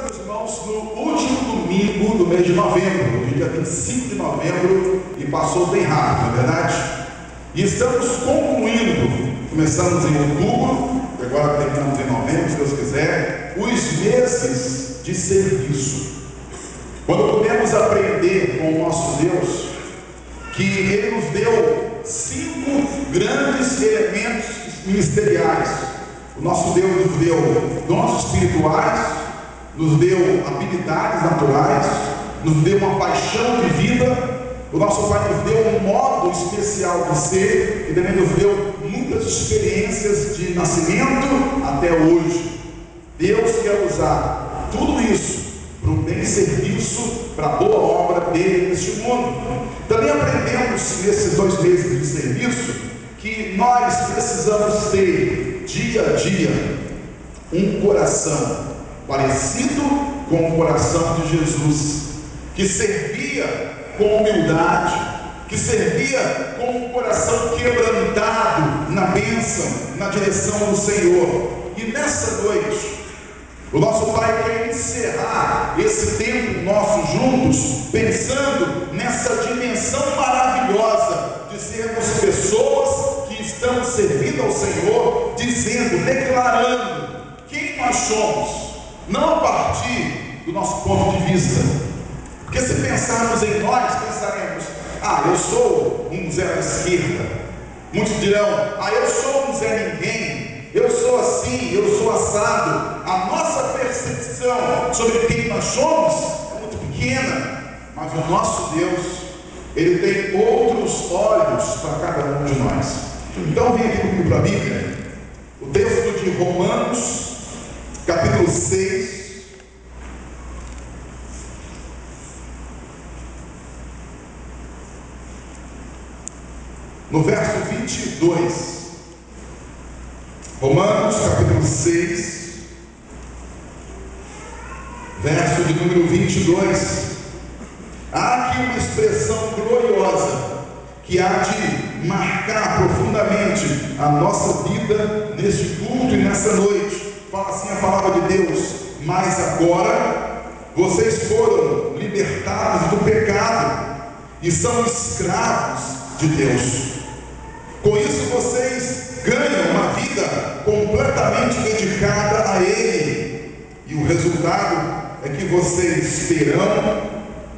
Meus irmãos, no último domingo do mês de novembro, hoje é dia 25 de novembro, e passou bem rápido, não é verdade? E estamos concluindo, começamos em outubro, e agora terminamos em novembro, se Deus quiser, os meses de serviço. Quando podemos aprender com o nosso Deus, que Ele nos deu 5 grandes elementos ministeriais. O nosso Deus nos deu dons espirituais, nos deu habilidades naturais, nos deu uma paixão de vida. O nosso Pai nos deu um modo especial de ser e também nos deu muitas experiências de nascimento até hoje. Deus quer usar tudo isso para um bem serviço, para a boa obra dele neste mundo. Também aprendemos nesses 2 meses de serviço que nós precisamos ter dia a dia um coração parecido com o coração de Jesus, que servia com humildade, que servia com um coração quebrantado na bênção, na direção do Senhor. E nessa noite, o nosso Pai quer encerrar esse tempo nosso juntos, pensando nessa dimensão maravilhosa de sermos pessoas que estão servindo ao Senhor, dizendo, declarando quem nós somos, não a partir do nosso ponto de vista. Porque se pensarmos em nós, pensaremos, eu sou um Zé à esquerda. Muitos dirão, eu sou um Zé ninguém. Eu sou assim, eu sou assado. A nossa percepção sobre quem nós somos é muito pequena, mas o nosso Deus, Ele tem outros olhos para cada um de nós. Então vem aqui comigo para a Bíblia, o texto de Romanos, capítulo 6. No verso 22. Romanos capítulo 6, verso de número 22. Há aqui uma expressão gloriosa que há de marcar profundamente a nossa vida neste culto e nessa noite. Fala assim a palavra de Deus: mas agora vocês foram libertados do pecado e são escravos de Deus. Com isso vocês ganham uma vida completamente dedicada a Ele, e o resultado é que vocês terão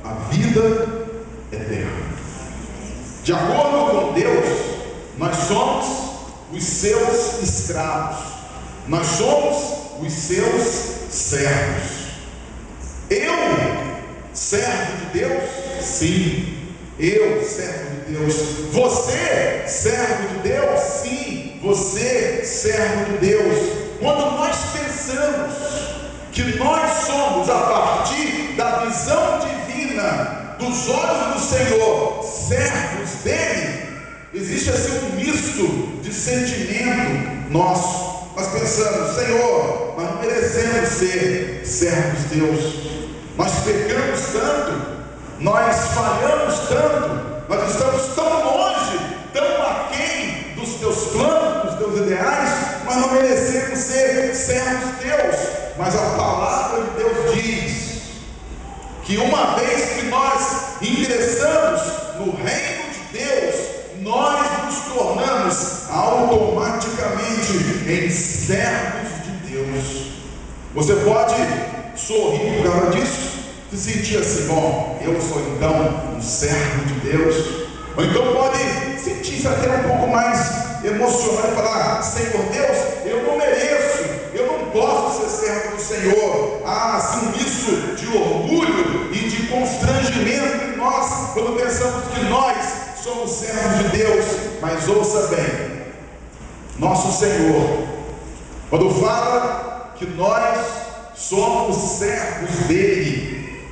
a vida eterna. De acordo com Deus, nós somos os seus escravos, nós somos os seus servos. Eu, servo de Deus? Sim. Eu, servo de Deus. Você, servo de Deus? Sim, você, servo de Deus. Quando nós pensamos que nós somos, a partir da visão divina dos olhos do Senhor, servos dele, existe assim um misto de sentimento nosso. Nós pensamos, Senhor, nós não merecemos ser servos de Deus. Nós pecamos tanto, nós falhamos tanto, nós estamos tão longe, tão aquém dos teus planos, dos teus ideais, mas não merecemos ser servos de Deus. Mas a palavra de Deus diz que uma vez que nós ingressamos no reino de Deus, nós nos tornamos automaticamente em servos de Deus. Você pode sorrir por causa disso, se sentir assim, bom, eu sou então um servo de Deus. Ou então pode sentir-se até um pouco mais emocionado e falar, Senhor Deus, eu não mereço, eu não posso ser servo do Senhor. Há assim isso de orgulho e de constrangimento em nós, quando pensamos que nós somos servos de Deus. Mas ouça bem, nosso Senhor, quando fala que nós somos servos dele,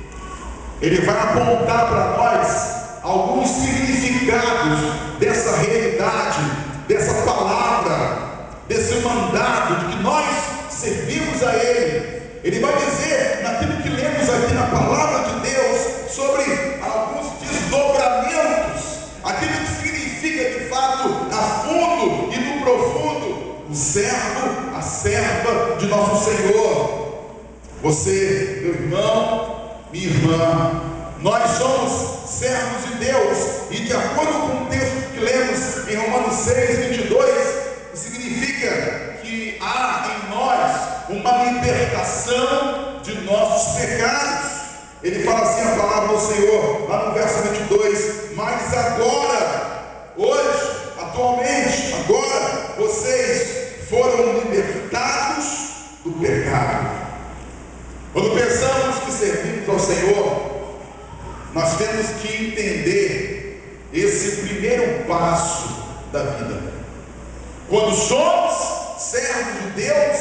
Ele vai apontar para nós alguns significados dessa realidade, dessa palavra, desse mandado de que nós servimos a Ele. Ele vai dizer, naquilo que lemos aqui na palavra de Deus, sobre alguns desdobramentos, aquilo que significa de fato a fundo e no profundo, o servo, a serva de nosso Senhor. Você, meu irmão, minha irmã, nós somos servos de Deus, e de acordo com o texto que lemos em Romanos 6, 22, significa que há em nós uma libertação de nossos pecados. Ele fala assim, a palavra do Senhor, lá no verso 22, mas agora, hoje, atualmente, agora, vocês foram libertados do pecado. Quando pensamos que servimos ao Senhor, nós temos que entender esse primeiro passo da vida. Quando somos servos de Deus,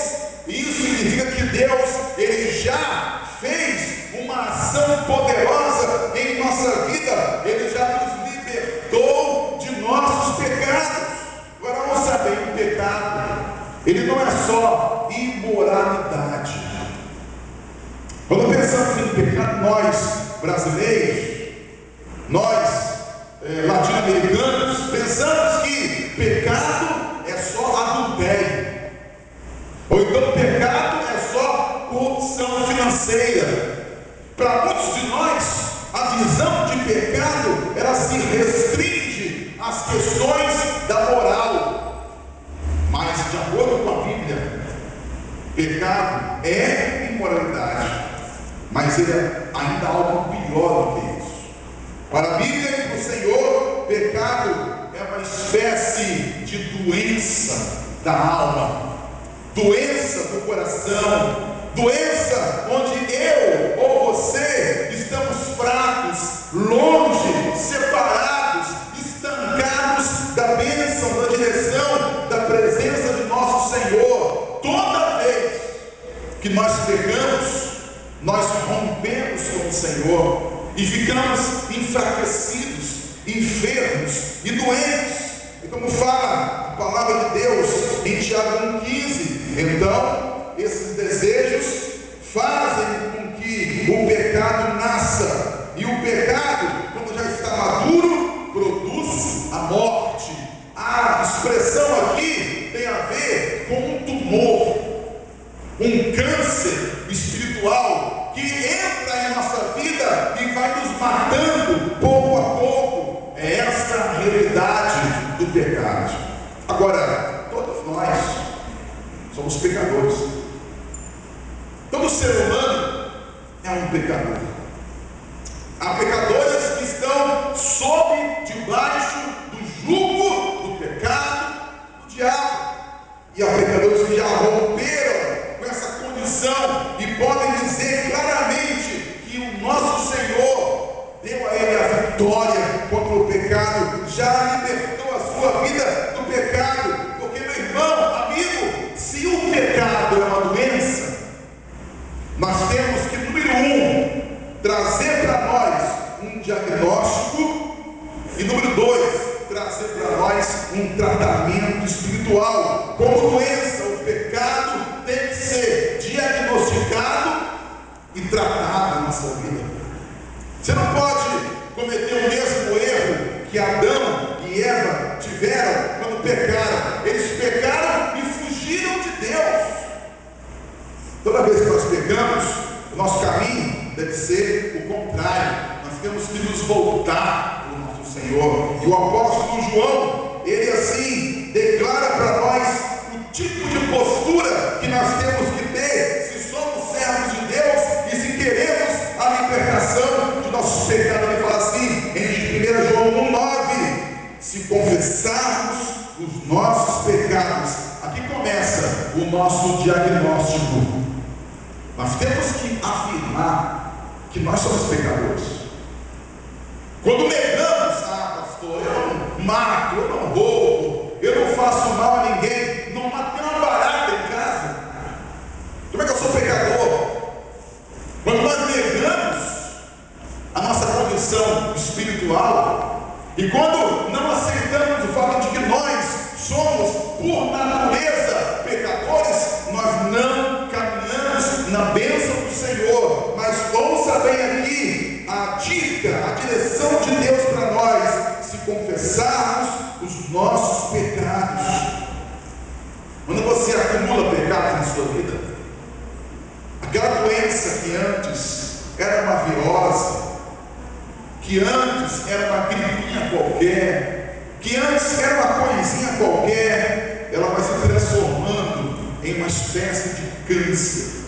isso significa que Deus, Ele já fez uma ação poderosa em nossa vida. Ele já nos libertou de nossos pecados. Agora vamos saber, o pecado, ele não é só imoralidade. Quando pensamos em pecado, nós brasileiros, nós latino-americanos, pensamos que pecado é só adultério, ou então pecado é só corrupção financeira. Para muitos de nós, a visão de pecado, ela se restringe às questões da moral. Mas de acordo com a Bíblia, pecado é imoralidade, mas ele é ainda algo pior do que isso. Para a Bíblia e para o Senhor, pecado é uma espécie de doença da alma, doença do coração, doença onde eu ou você estamos fracos, longe, separados, estancados da bênção, da direção, da presença de nosso Senhor. Toda vez que nós pecamos, nós rompemos com o Senhor e ficamos enfraquecidos, enfermos e doentes. E como fala a palavra de Deus em Tiago 1,15, então esses desejos fazem com que o pecado nasça, e o pecado, quando já está maduro, produz a morte. A expressão aqui tem a ver com um tumor, um câncer espiritual que entra em nossa vida e vai nos matando pouco a pouco. É essa a realidade do pecado. Agora, todos nós somos pecadores. Todo ser humano é um pecador. Há pecadores que estão sob debaixo do jugo do pecado do diabo, e há pecadores que já romperam com essa condição e podem dizer claramente que o nosso Senhor deu a ele a vitória contra o pecado, já libertou a sua vida do pecado. Porque, meu irmão, amigo, se o pecado é uma doença, nós temos que, número 1, trazer para nós um diagnóstico, e número 2, trazer para nós um tratamento espiritual. Como doença, o pecado tem que ser diagnosticado e tratado na nossa vida. Você não pode cometer o mesmo erro que Adão e Eva tiveram quando pecaram. Eles pecaram e fugiram de Deus. Toda vez que nós pecamos, o nosso caminho deve ser o contrário. Nós temos que nos voltar para o nosso Senhor. E o apóstolo João, ele assim declara para nós o tipo de postura que nós temos que ter se somos servos de Deus e se queremos a libertação de nossos pecados. Ele fala assim em 1 João 1,9: se confessarmos os nossos pecados, aqui começa o nosso diagnóstico. Nós temos que afirmar que nós somos pecadores. Quando negamos, pastor, eu não mato, eu não roubo, eu não faço mal a ninguém, não matei uma barata em casa, como é que eu sou pecador? Quando nós negamos a nossa condição espiritual, e quando não aceitamos o fato de que nós somos, por natureza, pecadores, nós não caminhamos na bênção do Senhor. Mas ouça bem aqui a dica, a direção de Deus para nós: se confessarmos os nossos pecados. Quando você acumula pecados na sua vida, aquela doença era uma virose, que antes era uma gripinha qualquer, que antes era uma coisinha qualquer, ela vai se transformando em uma espécie de câncer,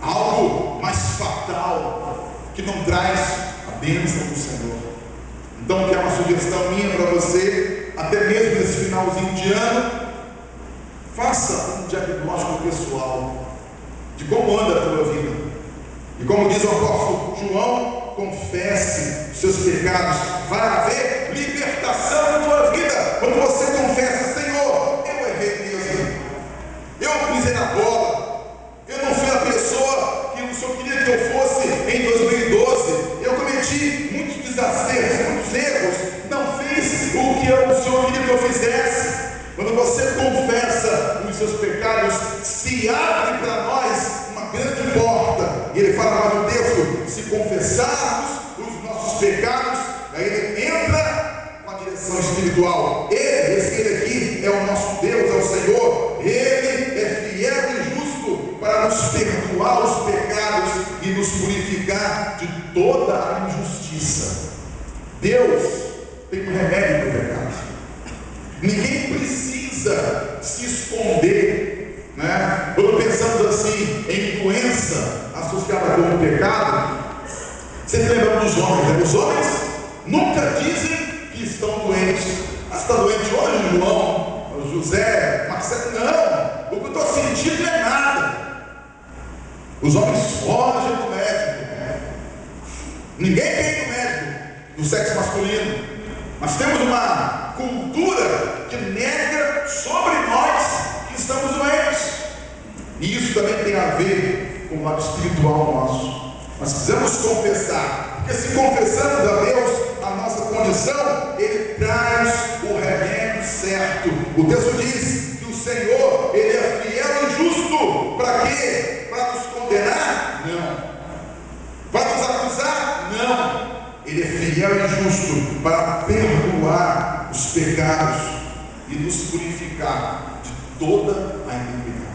algo mais fatal, que não traz a bênção do Senhor. Então, que é uma sugestão minha para você, até mesmo nesse finalzinho de ano, faça um diagnóstico pessoal de como anda a tua vida. E como diz o apóstolo João, confesse os seus pecados, vai haver libertação na tua vida. Quando você confessa: Senhor, eu errei mesmo, eu pisei na bola, eu não fui a pessoa que o Senhor queria que eu fosse em 2012, eu cometi muitos desacertos, muitos erros, não fiz o que o Senhor queria que eu fizesse. Quando você confessa os seus pecados, se abre para nós uma grande porta. E ele fala lá no texto: se confessarmos os nossos pecados, aí ele entra com a direção espiritual. Ele aqui é o nosso Deus, é o Senhor. Ele é fiel e justo para nos perdoar os pecados e nos purificar de toda a injustiça. Deus tem um remédio para o pecado. Ninguém precisa se esconder, né? Quando pensamos assim em doença associada com o pecado, sempre lembramos dos homens, né? Os homens nunca dizem que estão doentes. Mas está doente hoje, João, José, Marcelo? Não, o que eu estou sentindo não é nada. Os homens fogem do médico, né? Ninguém quer ir no médico do sexo masculino, mas temos uma cultura que nega sobre nós que estamos doentes. E isso também tem a ver com o lado espiritual nosso. Nós precisamos confessar, porque se confessamos a Deus a nossa condição, Ele traz o remédio certo. O texto diz que o Senhor, Ele é fiel e justo. Para quê? Para nos condenar? Não. Para nos acusar? Não. Ele é fiel e justo para perdoar os pecados e nos purificar de toda a iniquidade.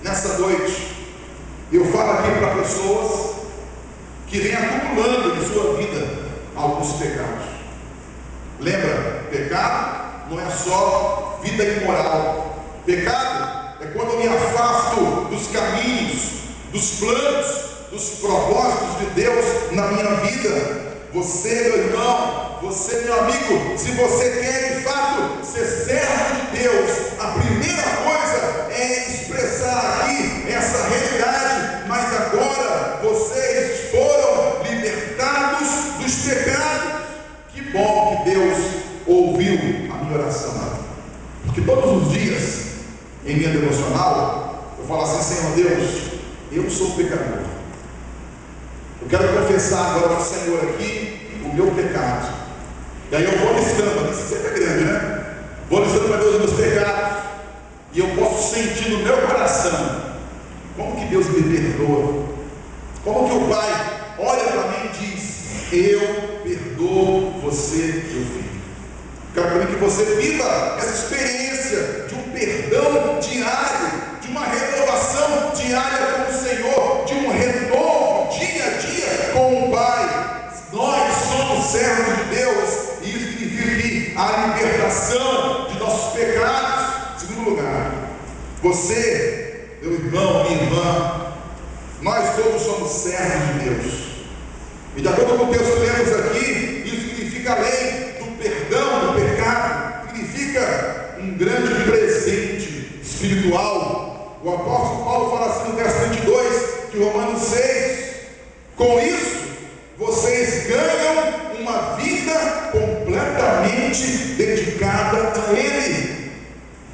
Nessa noite, eu falo aqui para pessoas que vêm acumulando em sua vida alguns pecados. Lembra, pecado não é só vida imoral. Pecado é quando eu me afasto dos caminhos, dos planos, dos propósitos de Deus na minha vida. Você, meu irmão, você, meu amigo, se você quer de fato ser servo de Deus, a primeira coisa é expressar aqui essa realidade. Mas agora vocês foram libertados dos pecados. Que bom que Deus ouviu a minha oração, porque todos os dias em minha devocional eu falo assim: Senhor Deus, eu sou pecador. Eu quero confessar agora para o Senhor aqui o meu pecado. E aí eu vou listando, isso sempre é grande, né? Vou listando para Deus os meus pecados. E eu posso sentir no meu coração como que Deus me perdoa. Como que o Pai olha para mim e diz: eu perdoo você, meu filho. Quero também que você viva essa experiência de um perdão diário, de uma renovação diária com o Senhor, de um renovo dia a dia com o Pai. Nós somos servos de Deus, e isso significa que a libertação de nossos pecados. Segundo lugar, você, meu irmão, minha irmã, nós todos somos servos de Deus. E de acordo com o texto que lemos aqui, isso significa além do perdão do pecado, significa um grande presente espiritual. O apóstolo Paulo fala assim no verso 22 de Romanos 6: com isso vocês ganham uma vida completamente dedicada a Ele.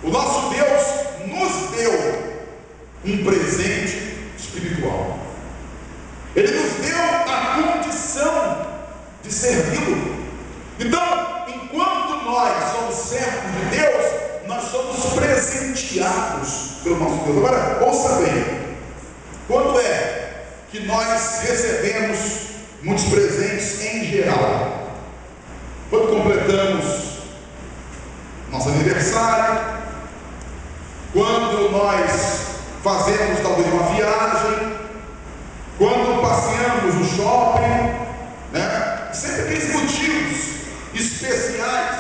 O nosso Deus nos deu um presente espiritual. Ele nos deu a condição de servi-lo. Então, enquanto nós somos servos de Deus, nós somos presenteados pelo nosso Deus. Agora, ouça bem: quando é que nós recebemos muitos presentes em geral? Quando completamos nosso aniversário, quando nós fazemos talvez uma viagem, quando passeamos no shopping, né? Sempre aqueles motivos especiais,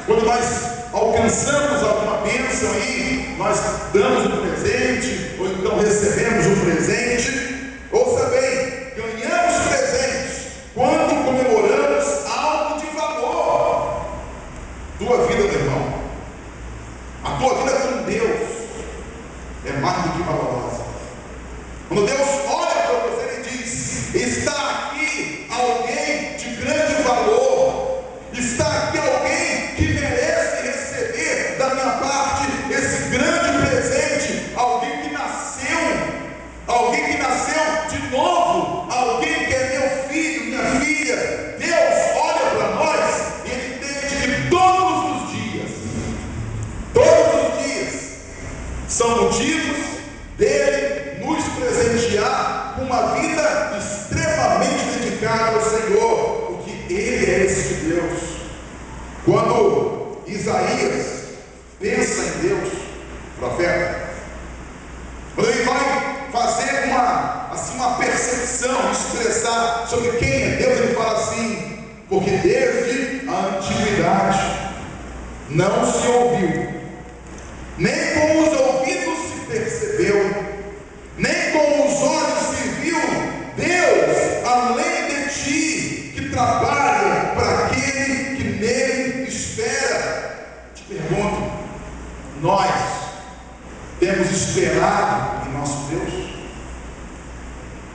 quando nós alcançamos alguma bênção aí, nós damos um presente, ou então recebemos um presente. Ouça bem, ganhamos presentes quando comemoramos algo de valor. Tua vida, meu irmão, a tua vida com Deus é mais do que valorosa. Quando Deus olha para você, Ele diz: está aqui alguém de grande valor, está aqui alguém que merece receber da minha parte esse grande presente, alguém que nasceu de novo, alguém que é meu filho, minha filha. Deus olha para nós e Ele entende que todos os dias são motivos dele nos presentear com uma vida extremamente dedicada ao Senhor, porque Ele é esse Deus. Quando Isaías pensa em Deus, profeta, quando ele vai fazer uma percepção, expressar sobre quem é Deus, ele fala assim: porque desde a antiguidade não se ouviu, nem com os ouvidos se percebeu, nem com os olhos se viu Deus além de ti, que trabalha para aquele que nele espera. Te pergunto, nós temos esperado em nosso Deus?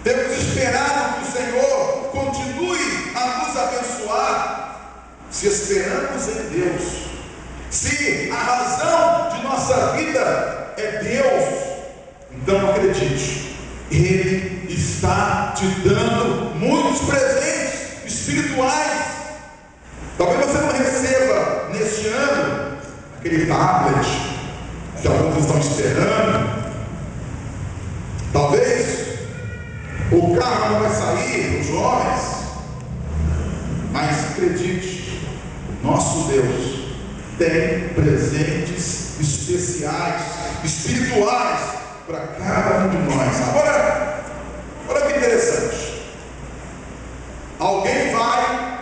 Temos esperado que o Senhor continue a nos abençoar? Se esperamos em Deus, se a razão de nossa vida é Deus, então acredite, Ele está te dando muitos presentes espirituais. Talvez você não receba neste ano aquele tablet que alguns estão esperando. Talvez o carro não vai sair, os homens. Mas acredite, nosso Deus tem presentes especiais, espirituais para cada um de nós. Agora, olha que interessante. Alguém vai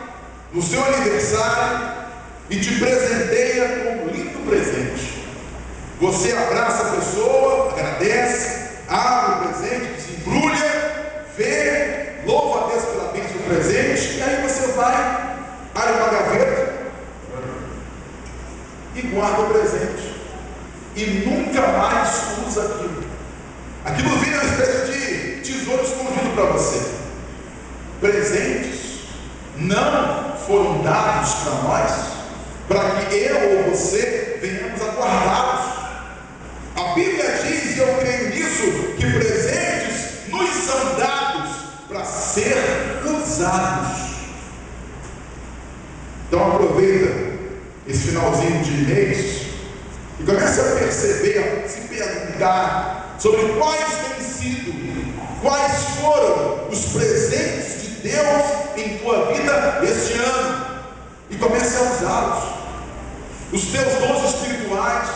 no seu aniversário e te presenteia com um lindo presente. Você abraça a pessoa, agradece, abre o presente, desembrulha, vê, louva a Deus pela bênção do presente, e aí você vai, abre uma gaveta e guarda o presente, e nunca mais usa aquilo. Aquilo vira uma espécie de tesouro escondido para você. Presentes não foram dados para nós para que eu ou você venhamos a guardá-los. A Bíblia diz, e eu creio nisso, que presentes nos são dados para ser usados. Então aproveita esse finalzinho de mês e comece a perceber, a se perguntar sobre quais foram os presentes de Deus em tua vida este ano, e comece a usá-los. Os teus dons espirituais,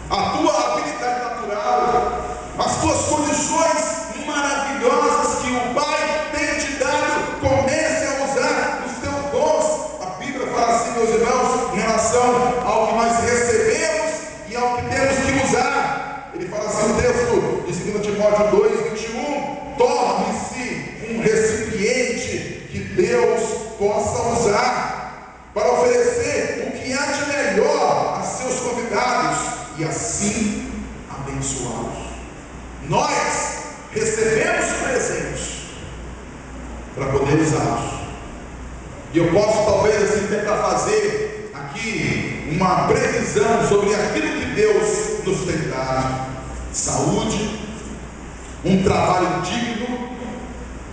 a tua habilidade natural, as tuas condições maravilhosas que o Pai tem te dado, comece a usar os teus dons. A Bíblia fala assim, meus irmãos, em relação ao que nós recebemos e ao que temos que usar. Ele fala assim no texto de 2 Timóteo 2:21: torne-se um recipiente que Deus possa usar para oferecer o que há de melhor a seus convidados e assim abençoá-los. Nós recebemos presentes para poder usá-los. E eu posso talvez assim tentar fazer aqui uma previsão sobre aquilo que Deus nos tem dado: saúde, um trabalho digno,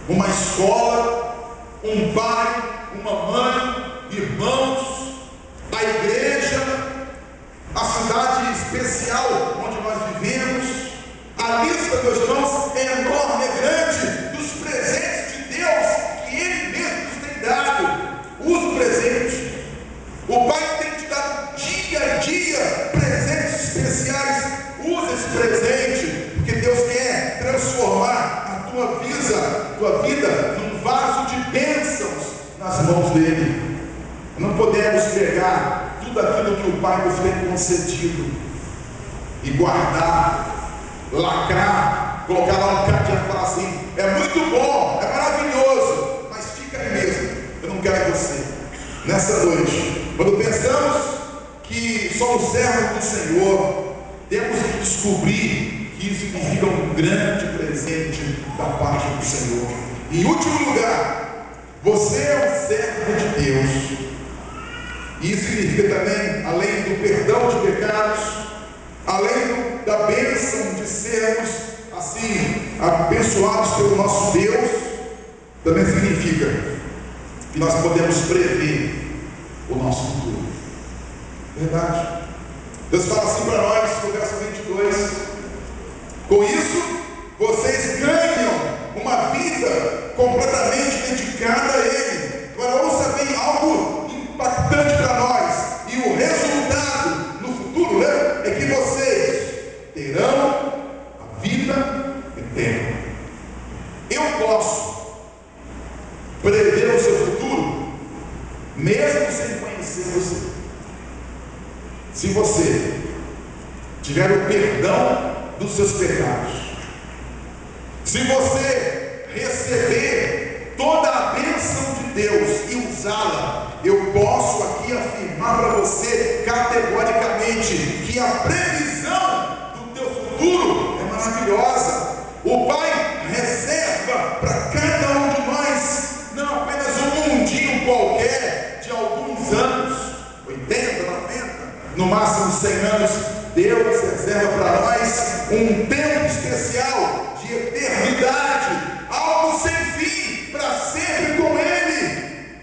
uma escola, um pai, uma mãe, irmãos, a igreja, a cidade especial onde nós vivemos. A lista, meus irmãos, é enorme, é grande, dos presentes de Deus que Ele mesmo nos tem dado. Use o presente. O Pai tem te dado dia a dia presentes especiais. Use esse presente, porque Deus quer transformar a tua vida vida num vaso de bênçãos nas mãos dele. Não podemos pegar tudo aquilo que o Pai nos tem concedido e guardar, lacrar, colocar lá no cadeado e falar assim: é muito bom, é maravilhoso, mas fica aí mesmo, eu não quero você. Nessa noite, quando pensamos que somos servos do Senhor, temos que descobrir que isso significa um grande presente da parte do Senhor. Em último lugar, você é um servo de Deus. E isso significa também, além do perdão de pecados, além da bênção de sermos assim abençoados pelo nosso Deus, também significa que nós podemos prever o nosso futuro. Verdade. Deus fala assim para nós no verso 22: com isso vocês ganham uma vida completamente dedicada a Ele. Agora ouça bem algo impactante para nós, e o resultado no futuro, né, é que vocês terão a vida eterna. Eu posso prever o seu futuro mesmo sem conhecer você. Se você tiver o perdão dos seus pecados, se você receber toda a bênção de Deus e usá-la, eu posso aqui afirmar para você categoricamente que a previsão do teu futuro é maravilhosa. O Pai reserva para cada um de nós não apenas um mundinho qualquer de alguns anos, 80, 90, no máximo 100 anos. Deus reserva para nós um tempo especial de eternidade, algo sem fim, para sempre com Ele.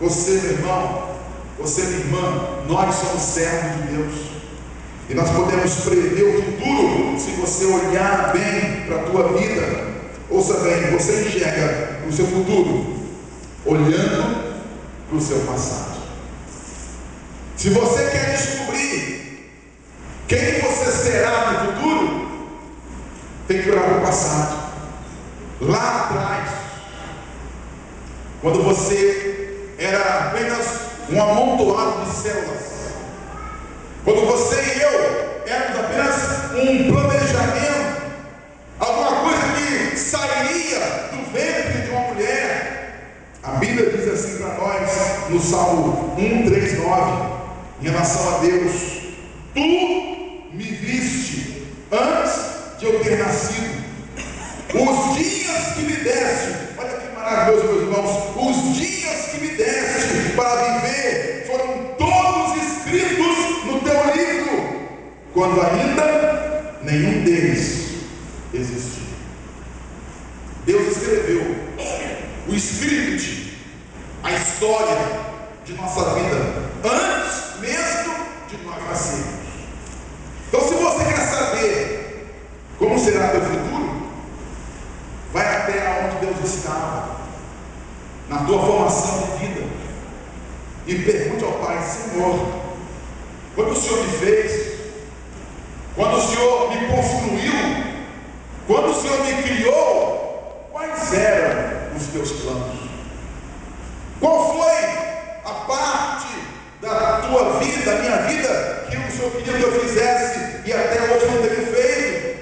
Você, meu irmão, você, minha irmã, nós somos servos de Deus, e nós podemos prever o futuro se você olhar bem para a tua vida. Ouça bem, você enxerga o seu futuro olhando para o seu passado. Se você quer descobrir quem você será no futuro, tem que olhar para o passado. Lá atrás, quando você era apenas um amontoado de células, quando você e eu éramos apenas um planejamento, alguma coisa que sairia do ventre de uma mulher, a Bíblia diz assim para nós no Salmo 1:3-9, em relação a Deus: tu me viste antes de eu ter nascido, os dias que me deste, olha que maravilhoso, meus irmãos, os dias que me deste para viver foram todos escritos no teu livro, quando ainda nenhum deles existia. Deus escreveu o script, a história de nossa vida antes mesmo de nós nascermos. Então, se você quer saber como será teu futuro, vai até onde Deus estava na tua formação de vida e pergunte ao Pai: Senhor, quando o Senhor me fez, quando o Senhor me construiu, quando o Senhor me criou, quais eram os teus planos? Qual foi a parte da tua vida, da minha vida, que o Senhor queria que eu fizesse e até hoje não tenho feito?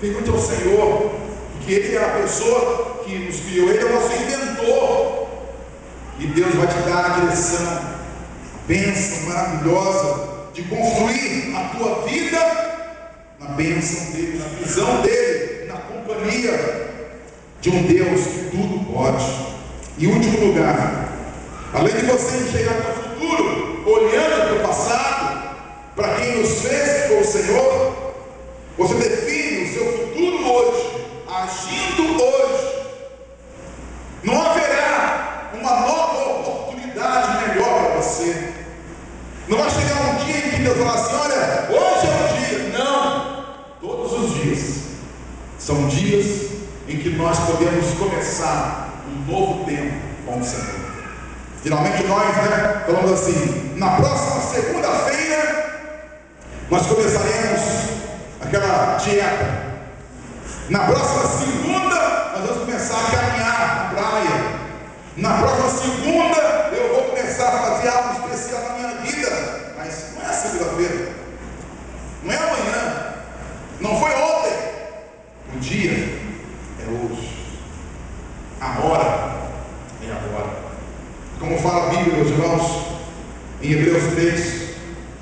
Pergunte ao Senhor, porque Ele é a pessoa que nos criou, Ele é o nosso inventor, e Deus vai te dar a direção, a bênção maravilhosa de construir a tua vida na bênção dEle, na visão dEle, na companhia de um Deus que tudo pode. Em último lugar, além de você enxergar o teu futuro olhando para o passado, para quem nos fez, que foi o Senhor, você define o seu futuro hoje, agindo hoje. Não haverá uma nova oportunidade melhor para você. Não vai chegar um dia em que Deus falar assim: olha, hoje é o dia. Não, todos os dias são dias em que nós podemos começar um novo tempo com o Senhor. Geralmente nós, falamos assim: na próxima segunda-feira nós começaremos aquela dieta, na próxima segunda nós vamos começar a caminhar na praia. Na próxima segunda eu vou começar a fazer algo especial na minha vida. Mas não é segunda-feira, não é amanhã, não foi ontem. O dia é hoje, a hora é agora. Como fala a Bíblia, meus irmãos, em Hebreus 3.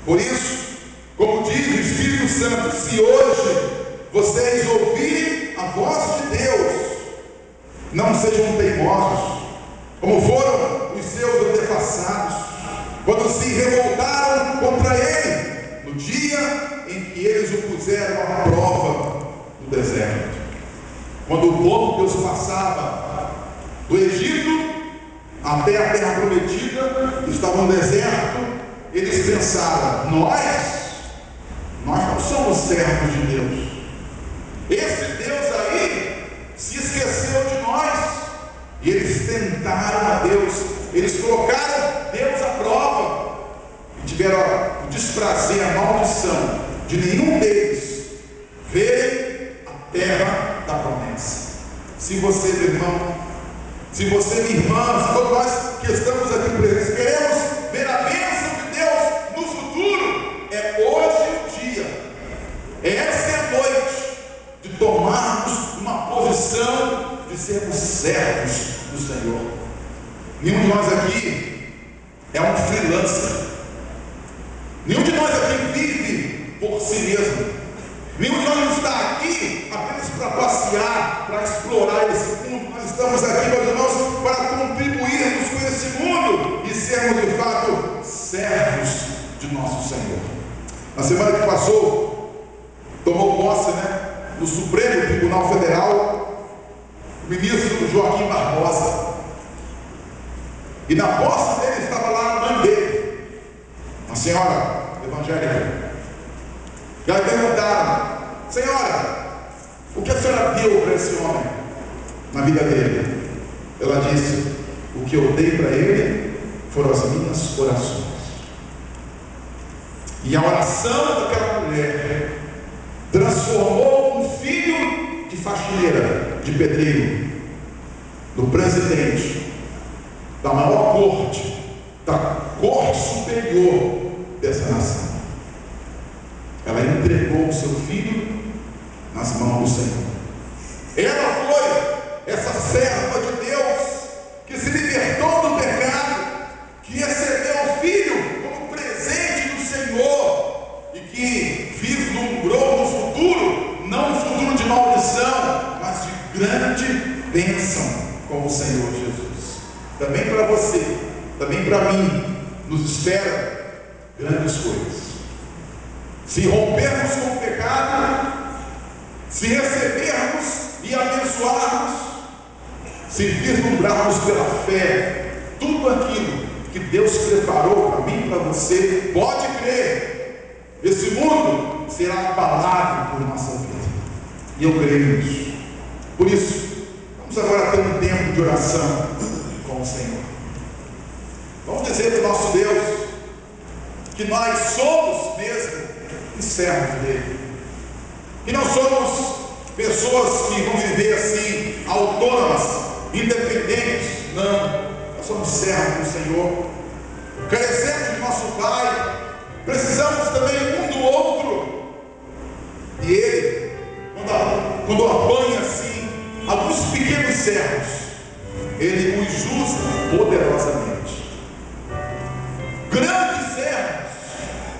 Por isso, como diz o Espírito Santo, se hoje vocês ouvirem a voz de Deus, não sejam teimosos, como foram os seus antepassados, quando se revoltaram contra ele, no dia em que eles o puseram à prova no deserto. Quando o povo de Deus passava do Egito até a terra prometida, estava no deserto, eles pensaram: nós não somos servos de Deus. Esse Deus aí se esqueceu de nós. E eles tentaram a Deus, eles colocaram Deus à prova e tiveram o desprazer, a maldição de nenhum deles verem a terra da promessa. Se você, meu irmão, se você, minha irmã, todos nós que estamos aqui presentes, queremos ver a bênção de Deus no futuro, é hoje o dia, essa é a noite de tomarmos uma posição de sermos servos do Senhor. Nenhum de nós aqui é um freelancer. Nenhum de nós aqui vive por si mesmo. Nenhum de nós não está aqui apenas para passear, para explorar esse mundo. Nós estamos aqui, meus irmãos, para contribuirmos com esse mundo e sermos de fato servos de nosso Senhor. Na semana que passou, tomou posse, no Supremo Tribunal Federal, o ministro Joaquim Barbosa. E na posse dele estava lá a mãe dele, uma senhora evangélica. E aí perguntaram: senhora, o que a senhora deu para esse homem na vida dele? Ela disse: o que eu dei para ele foram as minhas orações. E a oração daquela mulher transformou um filho de faxineira, de pedreiro, do presidente da maior corte, da corte superior dessa nação. Ela entregou o seu filho nas mãos do Senhor. Ela foi essa serva de Deus que se libertou do pecado, que recebeu o filho como presente do Senhor e que vislumbrou no futuro, não um futuro de maldição, mas de grande bênção com o Senhor Jesus. Também para você, também para mim, nos espera grandes coisas. Se rompermos com o pecado, se recebermos e abençoarmos, se vislumbrarmos pela fé tudo aquilo que Deus preparou para mim e para você, pode crer, esse mundo será abalado por nossa vida. E eu creio nisso. Por isso, vamos agora ter um tempo de oração com o Senhor. Vamos dizer para o nosso Deus que nós somos mesmo servos dele, que não somos pessoas que vão viver assim, autônomas, independentes. Não, nós somos servos do Senhor, carecemos de nosso Pai, precisamos também um do outro. E ele, quando apanha assim alguns pequenos servos, ele os usa poderosamente. Grandes servos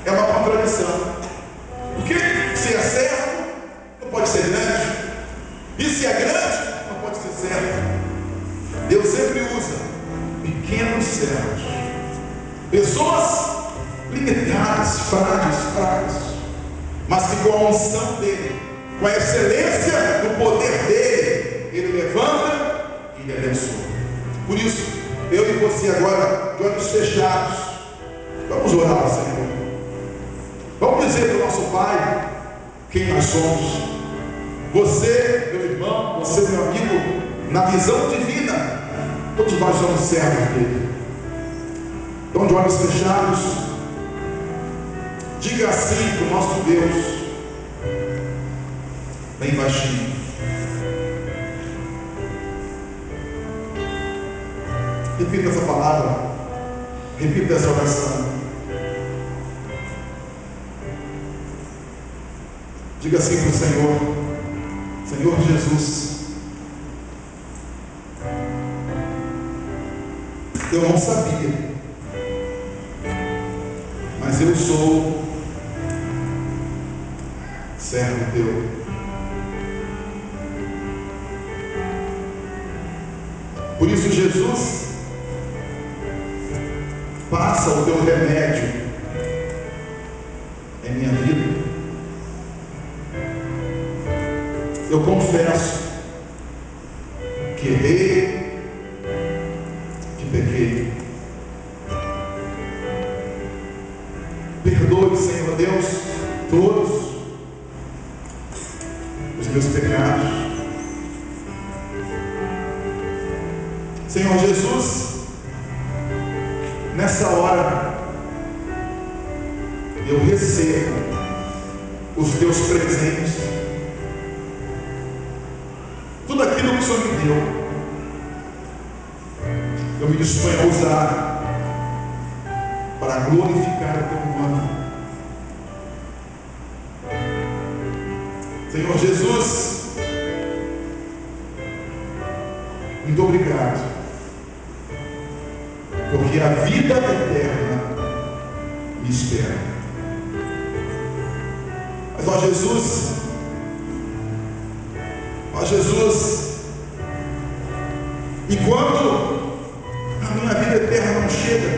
é uma contradição. Porque se é servo, não pode ser grande. E se é grande, não pode ser servo. Deus sempre usa pequenos servos, pessoas limitadas, frágeis, mas que com a unção dele, com a excelência do poder dele, ele levanta e ele abençoa. Por isso, eu e você agora, de olhos fechados, vamos orar ao Senhor. Vamos dizer para o nosso Pai quem nós somos. Você, meu irmão, você, meu amigo, na visão divina, todos nós somos servos dele. Então, de olhos fechados, diga assim para o nosso Deus, bem baixinho: Repita essa palavra. Repita essa oração. Diga assim para o Senhor: Senhor Jesus, eu não sabia, mas eu sou servo teu. Por isso, Jesus, passa o teu remédio em minha vida. Eu confesso que errei, que pequei. Perdoe, Senhor Deus, todos os meus pecados. Senhor Jesus, nessa hora eu recebo os teus presentes, tudo aquilo que o Senhor me deu. Eu me disponho a usar para glorificar o teu nome. Senhor Jesus, muito obrigado, porque a vida eterna me espera. Mas ó Jesus, e quando a minha vida eterna não chega,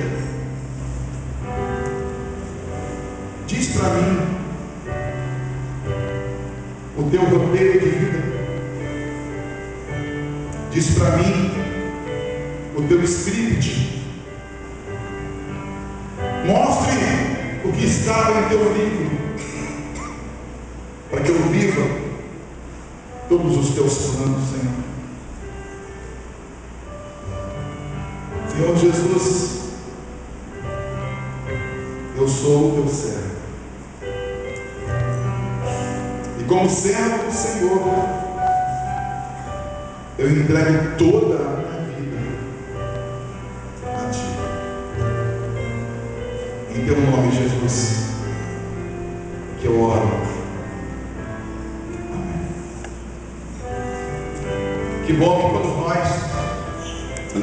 diz para mim o teu roteiro de vida, diz para mim o teu script. Mostre o que estava em teu livro, para que eu viva todos os teus planos, Senhor. Senhor Jesus, eu sou o teu servo, e como servo do Senhor, eu entrego toda a minha vida a ti. Em teu nome, Jesus, que eu oro. Amém. Que bom que quando nós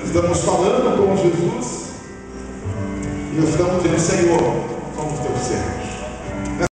estamos falando com Jesus e estamos dizendo: Senhor, somos teus servos.